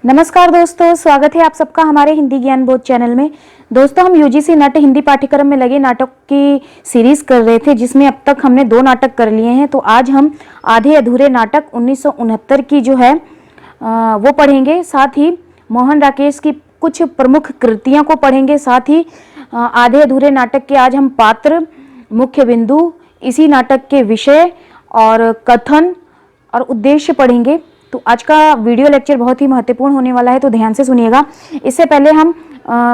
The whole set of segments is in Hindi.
नमस्कार दोस्तों, स्वागत है आप सबका हमारे हिंदी ज्ञान बोध चैनल में। दोस्तों, हम यूजीसी नाट्य हिंदी पाठ्यक्रम में लगे नाटक की सीरीज कर रहे थे, जिसमें अब तक हमने 2 नाटक कर लिए हैं। तो आज हम आधे अधूरे नाटक 1969 की जो है वो पढ़ेंगे। साथ ही मोहन राकेश की कुछ प्रमुख कृतियां को पढ़ेंगे। साथ ही आधे अधूरे नाटक के आज हम पात्र, मुख्य बिंदु, इसी नाटक के विषय और कथन और उद्देश्य पढ़ेंगे। तो आज का वीडियो लेक्चर बहुत ही महत्वपूर्ण होने वाला है, तो ध्यान से सुनिएगा। इससे पहले हम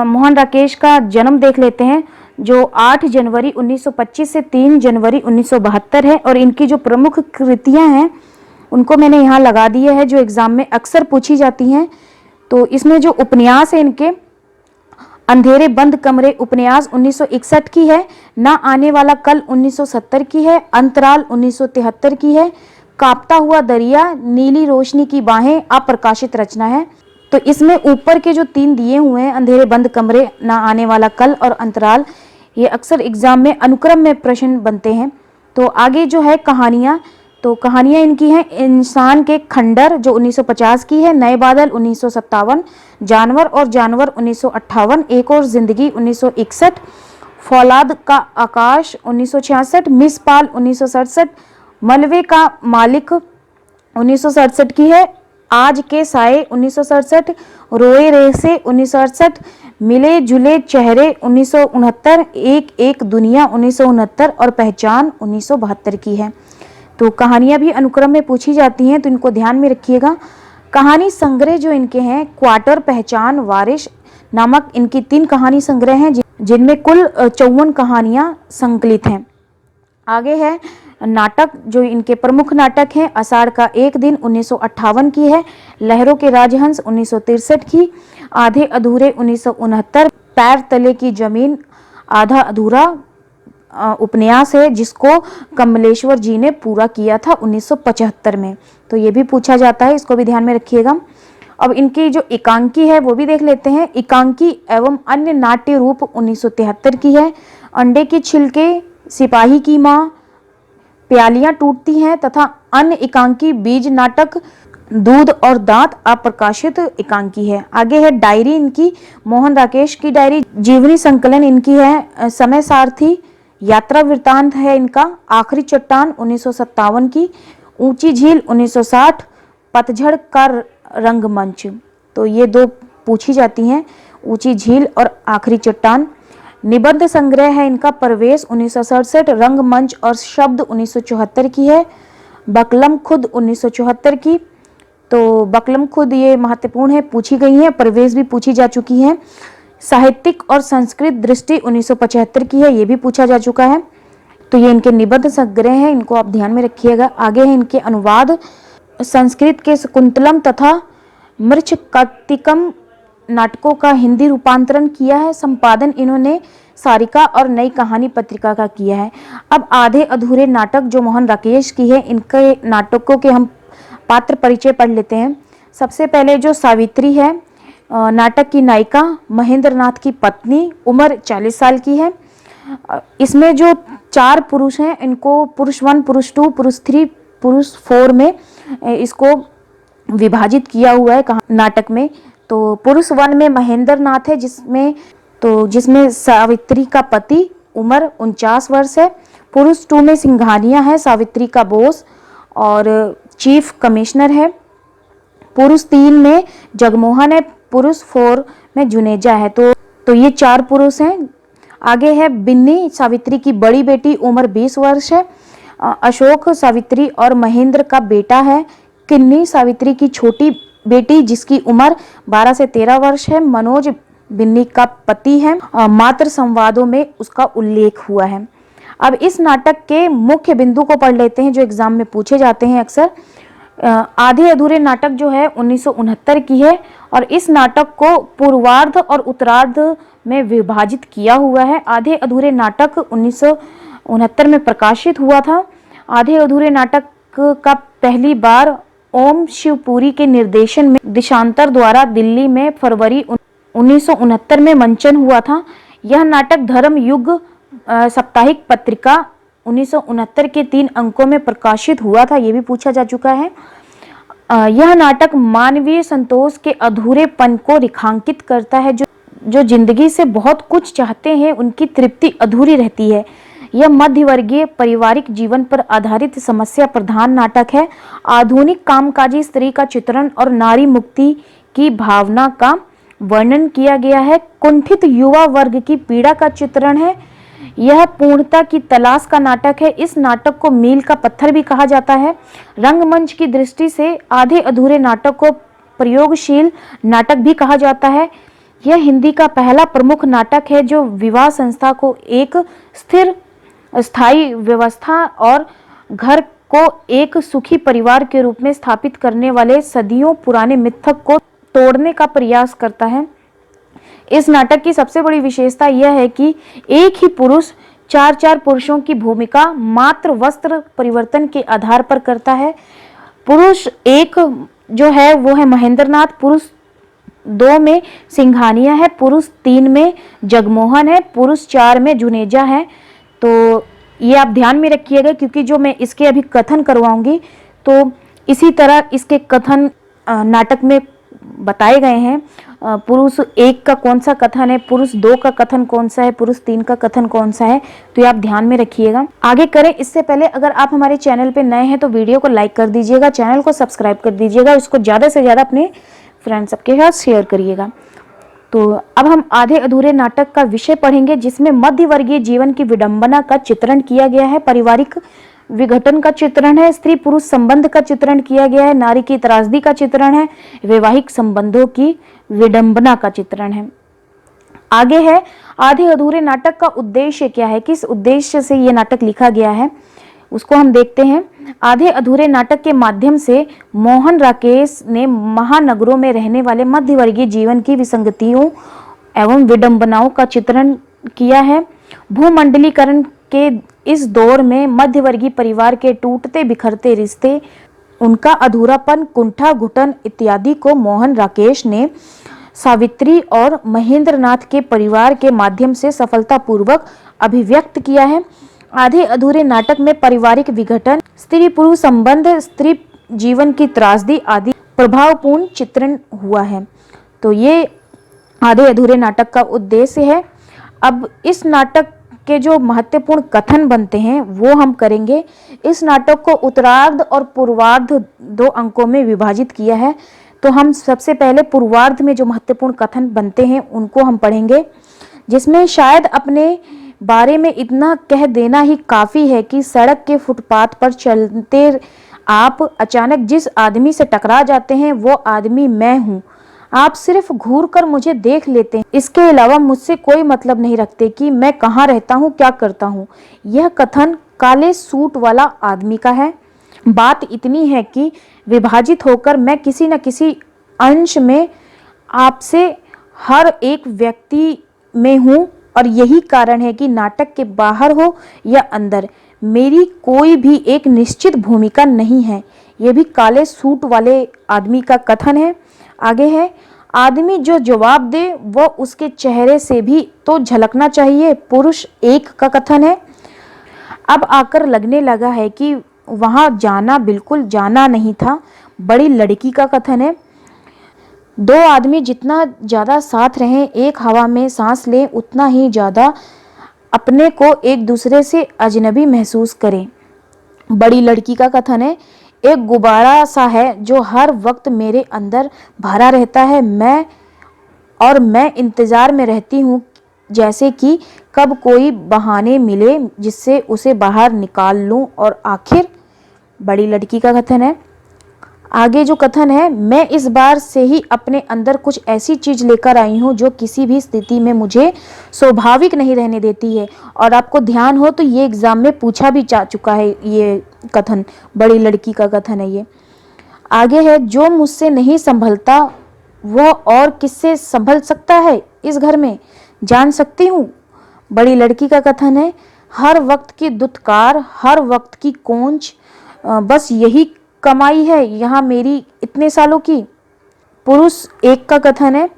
मोहन राकेश का जन्म देख लेते हैं, जो 8 जनवरी 1925 से 3 जनवरी 1972 है। और इनकी जो प्रमुख कृतियां हैं उनको मैंने यहाँ लगा दिए हैं, जो एग्जाम में अक्सर पूछी जाती हैं। तो इसमें जो उपन्यास है इनके, अंधेरे बंद कमरे उपन्यास 1961 की है, ना आने वाला कल 1970 की है, अंतराल 1973 की है, कांपता हुआ दरिया, नीली रोशनी की बाहें अप्रकाशित रचना है। तो इसमें ऊपर के जो 3 दिए हुए हैं, अंधेरे बंद कमरे, ना आने वाला कल और अंतराल, ये अक्सर एग्जाम में अनुक्रम में प्रश्न बनते हैं। तो आगे जो है कहानियाँ, तो कहानियाँ इनकी हैं इंसान के खंडर जो 1950 की है, नए बादल 1957, जानवर और जानवर 1958, एक और जिंदगी 1961, फौलाद का आकाश 1966, मिस पाल 1967, मलबे का मालिक 1967 की है, आज के साए 1967, रोए रेसे 1968, मिले जुले चेहरे 1969, एक एक दुनिया 1969 और पहचान 1972 की है। तो कहानियां भी अनुक्रम में पूछी जाती हैं, तो इनको ध्यान में रखिएगा। कहानी संग्रह जो इनके हैं, क्वार्टर, पहचान, वारिश नामक इनकी 3 कहानी संग्रह हैं, जिनमें कुल 54 कहानियां संकलित हैं। आगे है नाटक, जो इनके प्रमुख नाटक हैं, आषाढ़ का एक दिन 1958 की है, लहरों के राजहंस 1963 की, आधे अधूरे 1969, पैर तले की जमीन आधा अधूरा उपन्यास है, जिसको कमलेश्वर जी ने पूरा किया था 1975 में। तो ये भी पूछा जाता है, इसको भी ध्यान में रखिएगा। अब इनकी जो एकांकी है वो भी देख लेते हैं। एकांकी एवं अन्य नाट्य रूप 1973 की है, अंडे के छिलके, सिपाही की माँ, प्यालियां टूटती हैं तथा अन्य एकांकी बीज नाटक, दूध और दांत अप्रकाशित एकांकी है। आगे है डायरी इनकी, मोहन राकेश की डायरी, जीवनी संकलन इनकी है, समय सारथी, यात्रा वृत्तांत है इनका, आखिरी चट्टान 1957 की, ऊंची झील 1960, पतझड़ का रंगमंच। तो ये 2 पूछी जाती हैं, ऊंची झील और आखिरी चट्टान। निबंध संग्रह है इनका, प्रवेश 1967, रंगमंच और शब्द 1974 की है, बकलम खुद 1974 की। तो बकलम खुद ये महत्वपूर्ण है, पूछी गई है, प्रवेश भी पूछी जा चुकी है। साहित्यिक और संस्कृत दृष्टि 1975 की है, ये भी पूछा जा चुका है। तो ये इनके निबंध संग्रह है, इनको आप ध्यान में रखिएगा। आगे है इनके अनुवाद, संस्कृत के शकुंतलम तथा मृच्छकटिकम नाटकों का हिंदी रूपांतरण किया है, संपादन इन्होंने सारिका और नई कहानी पत्रिका का किया है। अब आधे अधूरे नाटक जो मोहन राकेश की है, इनके नाटकों के हम पात्र परिचय पढ़ लेते हैं। सबसे पहले जो सावित्री है, नाटक की नायिका, महेंद्र नाथ की पत्नी, उम्र 40 साल की है। इसमें जो 4 पुरुष हैं, इनको पुरुष 1, पुरुष 2, पुरुष 3, पुरुष 4 में इसको विभाजित किया हुआ है नाटक में। तो पुरुष 1 में महेंद्र नाथ है, जिसमें सावित्री का पति, उम्र 49 वर्ष है। पुरुष 2 में सिंघानिया है, सावित्री का बोस और चीफ कमिश्नर है। पुरुष 3 में जगमोहन है, पुरुष 4 में जुनेजा है। तो ये 4 पुरुष हैं। आगे है बिन्नी, सावित्री की बड़ी बेटी, उम्र 20 वर्ष है। अशोक सावित्री और महेंद्र का बेटा है। किन्नी सावित्री की छोटी बेटी, जिसकी उम्र 12 से 13 वर्ष है। मनोज बिन्नी का पति है। मात्र संवादों में उसका उल्लेख हुआ है। अब इस नाटक के मुख्य बिंदु को पढ़ लेते हैं, जो एग्जाम में पूछे जाते हैं अक्सर। आधे अधूरे नाटक जो है 1969 की है, और इस नाटक को पूर्वार्ध और उत्तरार्ध में विभाजित किया हुआ है। आधे अधूरे नाटक 1969 में प्रकाशित हुआ था। आधे अधूरे नाटक का पहली बार ओम शिवपुरी के निर्देशन में देशांतर द्वारा दिल्ली में फरवरी 1969 में मंचन हुआ था। यह नाटक धर्म युग साप्ताहिक पत्रिका 1969 के 3 अंकों में प्रकाशित हुआ था, ये भी पूछा जा चुका है। यह नाटक मानवीय संतोष के अधूरेपन को रेखांकित करता है। जो जिंदगी से बहुत कुछ चाहते हैं उनकी तृप्ति अधूरी रहती है। यह मध्यवर्गीय पारिवारिक जीवन पर आधारित समस्या प्रधान नाटक है। आधुनिक कामकाजी स्त्री का चित्रण और नारी मुक्ति की भावना का वर्णन किया गया है। कुंठित युवा वर्ग की पीड़ा का चित्रण है। यह पूर्णता की तलाश का नाटक है। इस नाटक को मील का पत्थर भी कहा जाता है। रंगमंच की दृष्टि से आधे अधूरे नाटक को प्रयोगशील नाटक भी कहा जाता है। यह हिंदी का पहला प्रमुख नाटक है जो विवाह संस्था को एक स्थिर स्थायी व्यवस्था और घर को एक सुखी परिवार के रूप में स्थापित करने वाले सदियों पुराने मिथक को तोड़ने का प्रयास करता है। इस नाटक की सबसे बड़ी विशेषता यह है कि एक ही पुरुष चार पुरुषों की भूमिका मात्र वस्त्र परिवर्तन के आधार पर करता है। पुरुष एक जो है वो है महेंद्रनाथ, पुरुष 2 में सिंघानिया है, पुरुष 3 में जगमोहन है, पुरुष 4 में जुनेजा है। तो ये आप ध्यान में रखिएगा क्योंकि जो मैं इसके अभी कथन करवाऊंगी तो इसी तरह इसके कथन नाटक में बताए गए हैं। पुरुष 1 का कौन सा कथन है, पुरुष 2 का कथन कौन सा है, पुरुष 3 का कथन कौन सा है, तो ये आप ध्यान में रखिएगा। आगे करें इससे पहले अगर आप हमारे चैनल पे नए हैं तो वीडियो को लाइक कर दीजिएगा, चैनल को सब्सक्राइब कर दीजिएगा, इसको ज़्यादा से ज़्यादा अपने फ्रेंड्स सबके साथ शेयर करिएगा। तो अब हम आधे अधूरे नाटक का विषय पढ़ेंगे जिसमें मध्यवर्गीय जीवन की विडंबना का चित्रण किया गया है, पारिवारिक विघटन का चित्रण है, स्त्री पुरुष संबंध का चित्रण किया गया है, नारी की त्रासदी का चित्रण है, वैवाहिक संबंधों की विडंबना का चित्रण है। आगे है आधे अधूरे नाटक का उद्देश्य क्या है, किस उद्देश्य से ये नाटक लिखा गया है उसको हम देखते हैं। आधे अधूरे नाटक के माध्यम से मोहन राकेश ने महानगरों में रहने वाले मध्यवर्गीय जीवन की विसंगतियों एवं विडंबनाओं का चित्रण किया है। भूमंडलीकरण के इस दौर में मध्यवर्गीय परिवार के टूटते बिखरते रिश्ते, उनका अधूरापन, कुंठा घुटन इत्यादि को मोहन राकेश ने सावित्री और महेंद्रनाथ के परिवार के माध्यम से सफलतापूर्वक अभिव्यक्त किया है। आधे अधूरे नाटक में पारिवारिक विघटन, स्त्री पुरुष संबंध, स्त्री जीवन की त्रासदी आदि प्रभावपूर्ण चित्रण हुआ है। तो ये आधे अधूरे नाटक का उद्देश्य है। अब इस नाटक के जो महत्वपूर्ण कथन बनते हैं वो हम करेंगे। इस नाटक को उत्तरार्ध और पूर्वार्ध 2 अंकों में विभाजित किया है। तो हम सबसे पहले पूर्वार्ध में जो महत्वपूर्ण कथन बनते हैं उनको हम पढ़ेंगे, जिसमें शायद अपने बारे में इतना कह देना ही काफ़ी है कि सड़क के फुटपाथ पर चलते आप अचानक जिस आदमी से टकरा जाते हैं वो आदमी मैं हूँ। आप सिर्फ घूर कर मुझे देख लेते हैं, इसके अलावा मुझसे कोई मतलब नहीं रखते कि मैं कहाँ रहता हूँ, क्या करता हूँ। यह कथन काले सूट वाला आदमी का है। बात इतनी है कि विभाजित होकर मैं किसी न किसी अंश में आपसे हर एक व्यक्ति में हूँ और यही कारण है कि नाटक के बाहर हो या अंदर मेरी कोई भी एक निश्चित भूमिका नहीं है। यह भी काले सूट वाले आदमी का कथन है। आगे है, आदमी जो जवाब दे वो उसके चेहरे से भी तो झलकना चाहिए, पुरुष 1 का कथन है। अब आकर लगने लगा है कि वहाँ जाना बिल्कुल जाना नहीं था, बड़ी लड़की का कथन है। 2 आदमी जितना ज़्यादा साथ रहें, एक हवा में सांस लें, उतना ही ज़्यादा अपने को एक दूसरे से अजनबी महसूस करें, बड़ी लड़की का कथन है। एक गुब्बारा सा है जो हर वक्त मेरे अंदर भरा रहता है, मैं इंतज़ार में रहती हूँ जैसे कि कब कोई बहाने मिले जिससे उसे बाहर निकाल लूँ और आखिर, बड़ी लड़की का कथन है। आगे जो कथन है, मैं इस बार से ही अपने अंदर कुछ ऐसी चीज़ लेकर आई हूँ जो किसी भी स्थिति में मुझे स्वाभाविक नहीं रहने देती है। और आपको ध्यान हो तो ये एग्ज़ाम में पूछा भी जा चुका है ये कथन, बड़ी लड़की का कथन है ये। आगे है, जो मुझसे नहीं संभलता वह और किससे संभल सकता है इस घर में, जान सकती हूँ, बड़ी लड़की का कथन है। हर वक्त की दुत्कार, हर वक्त की कोंच, बस यही कमाई है यहाँ मेरी इतने सालों की, पुरुष 1 का कथन है।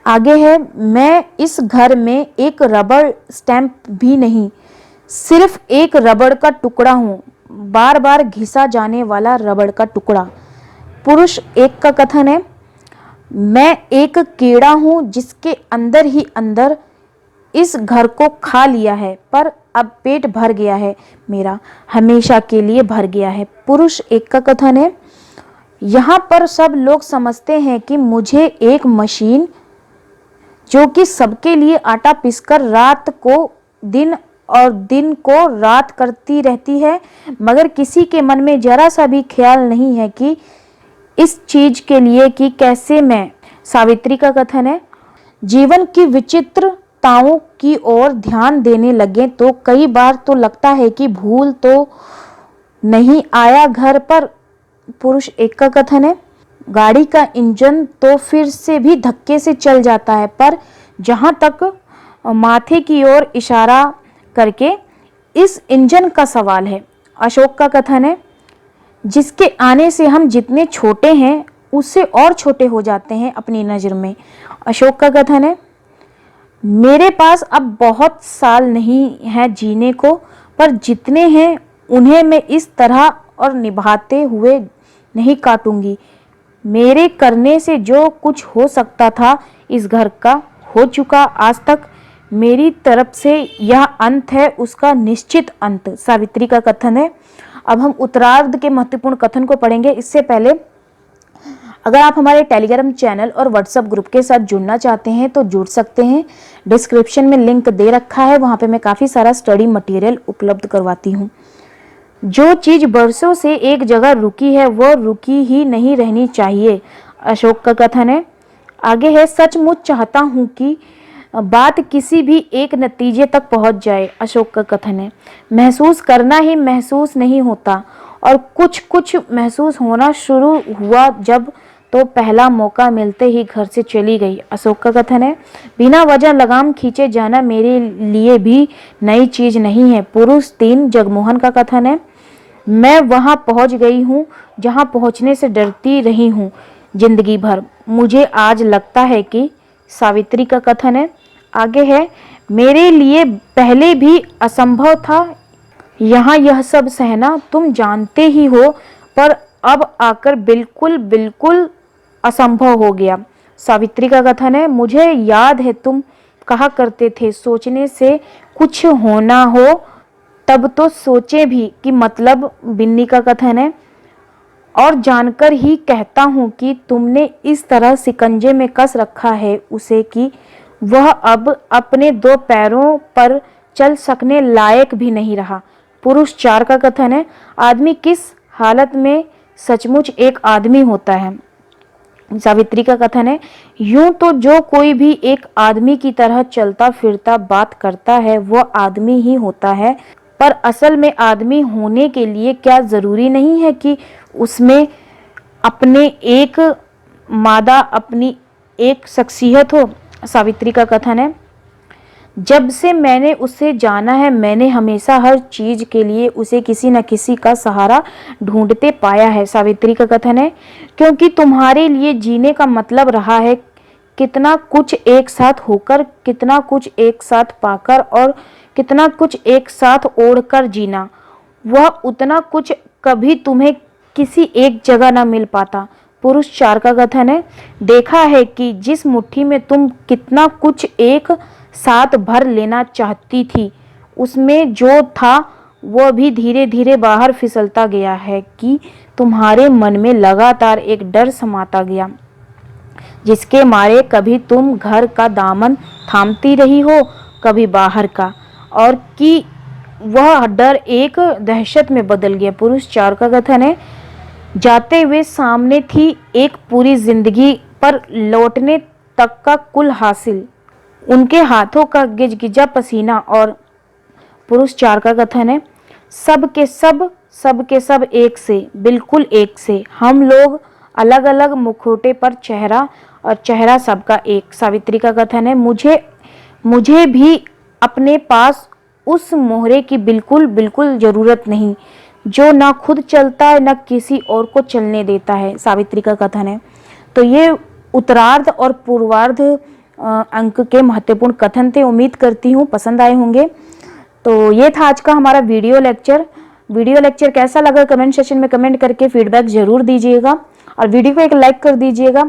आगे है, मैं इस घर में एक रबड़ स्टैंप भी नहीं, सिर्फ एक रबड़ का टुकड़ा हूँ, बार बार घिसा जाने वाला रबड़ का टुकड़ा, पुरुष एक का कथन है, मैं एक कीड़ा हूं जिसके अंदर ही अंदर इस घर को खा लिया है, पर अब पेट भर गया है मेरा, हमेशा के लिए भर गया है। पुरुष एक का कथन है, यहाँ पर सब लोग समझते हैं कि मुझे एक मशीन जो कि सबके लिए आटा पीसकर रात को दिन और दिन को रात करती रहती है, मगर किसी के मन में जरा सा भी ख्याल नहीं है कि इस चीज के लिए कि कैसे मैं। सावित्री का कथन है, जीवन की विचित्रताओं की ओर ध्यान देने लगे तो कई बार तो लगता है कि भूल तो नहीं आया घर पर। पुरुष एक का कथन है, गाड़ी का इंजन तो फिर से भी धक्के से चल जाता है, पर जहां तक माथे की ओर इशारा करके इस इंजन का सवाल है। अशोक का कथन है, जिसके आने से हम जितने छोटे हैं उससे और छोटे हो जाते हैं अपनी नज़र में। अशोक का कथन है, मेरे पास अब बहुत साल नहीं है जीने को, पर जितने हैं उन्हें मैं इस तरह और निभाते हुए नहीं काटूंगी। मेरे करने से जो कुछ हो सकता था इस घर का हो चुका आज तक। मेरी तरफ से यह अंत है उसका निश्चित अंत। सावित्री का कथन है। अब हम उत्तरार्ध के महत्वपूर्ण कथन को पढ़ेंगे। इससे पहले अगर आप हमारे टेलीग्राम चैनल और व्हाट्सएप ग्रुप के साथ जुड़ना चाहते हैं तो जुड़ सकते हैं। डिस्क्रिप्शन में लिंक दे रखा है, वहां पे मैं काफ़ी सारा स्टडी मटेरियल उपलब्ध करवाती हूँ। जो चीज़ बरसों से एक जगह रुकी है वो रुकी ही नहीं रहनी चाहिए। अशोक का कथन है। आगे है, सचमुच चाहता हूँ कि बात किसी भी एक नतीजे तक पहुँच जाए। अशोक का कथन है। महसूस करना ही महसूस नहीं होता और कुछ कुछ महसूस होना शुरू हुआ जब तो पहला मौका मिलते ही घर से चली गई। अशोक का कथन है, बिना वजह लगाम खींचे जाना मेरे लिए भी नई चीज नहीं है। पुरुष 3 जगमोहन का कथन है, मैं वहां पहुंच गई हूं जहां पहुंचने से डरती रही हूं जिंदगी भर, मुझे आज लगता है कि। सावित्री का कथन है। आगे है, मेरे लिए पहले भी असंभव था यहाँ यह सब सहना, तुम जानते ही हो, पर अब आकर बिल्कुल बिल्कुल असंभव हो गया। सावित्री का कथन है, मुझे याद है तुम कहा करते थे सोचने से कुछ होना हो तब तो सोचे भी कि मतलब। बिन्नी का कथन है, और जानकर ही कहता हूँ कि तुमने इस तरह सिकंजे में कस रखा है उसे कि वह अब अपने 2 पैरों पर चल सकने लायक भी नहीं रहा। पुरुष 4 का कथन है, आदमी किस हालत में सचमुच एक आदमी होता है। सावित्री का कथन है, यूं तो जो कोई भी एक आदमी की तरह चलता फिरता बात करता है वो आदमी ही होता है, पर असल में आदमी होने के लिए क्या जरूरी नहीं है कि उसमें अपने एक मादा अपनी एक शख्सियत हो। सावित्री का कथन है, जब से मैंने उसे जाना है मैंने हमेशा हर चीज के लिए उसे किसी न किसी का सहारा ढूंढते पाया है। सावित्री का कथन है, क्योंकि तुम्हारे लिए जीने का मतलब रहा है कितना कुछ एक साथ होकर, कितना कुछ एक साथ पाकर और कितना कुछ एक साथ ओढ़कर जीना। वह उतना कुछ कभी तुम्हें किसी एक जगह न मिल पाता। पुरुष 4 का कथन है, देखा है कि जिस मुट्ठी में तुम कितना कुछ एक साथ भर लेना चाहती थी उसमें जो था वह भी धीरे धीरे बाहर फिसलता गया है कि तुम्हारे मन में लगातार एक डर समाता गया जिसके मारे कभी तुम घर का दामन थामती रही हो कभी बाहर का, और कि वह डर एक दहशत में बदल गया। पुरुष 4 का कथन है, जाते हुए सामने थी एक पूरी जिंदगी पर लौटने तक का कुल हासिल, उनके हाथों का गिजगिजा पसीना। और पुरुष 4 का कथन है, सब के सब एक से, बिल्कुल एक से, हम लोग अलग अलग मुखौटे पर चेहरा और चेहरा सबका एक। सावित्री का कथन है, मुझे भी अपने पास उस मोहरे की बिल्कुल बिल्कुल जरूरत नहीं जो ना खुद चलता है ना किसी और को चलने देता है। सावित्री का कथन है। तो ये उत्तरार्ध और पूर्वार्ध अंक के महत्वपूर्ण कथन थे। उम्मीद करती हूँ पसंद आए होंगे। तो ये था आज का हमारा वीडियो लेक्चर कैसा लगा कमेंट सेक्शन में कमेंट करके फीडबैक जरूर दीजिएगा। और वीडियो को एक लाइक कर दीजिएगा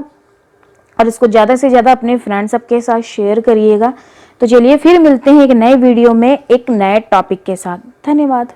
और इसको ज़्यादा से ज़्यादा अपने फ्रेंड्स सबके साथ शेयर करिएगा। तो चलिए फिर मिलते हैं एक नए वीडियो में एक नए टॉपिक के साथ। धन्यवाद।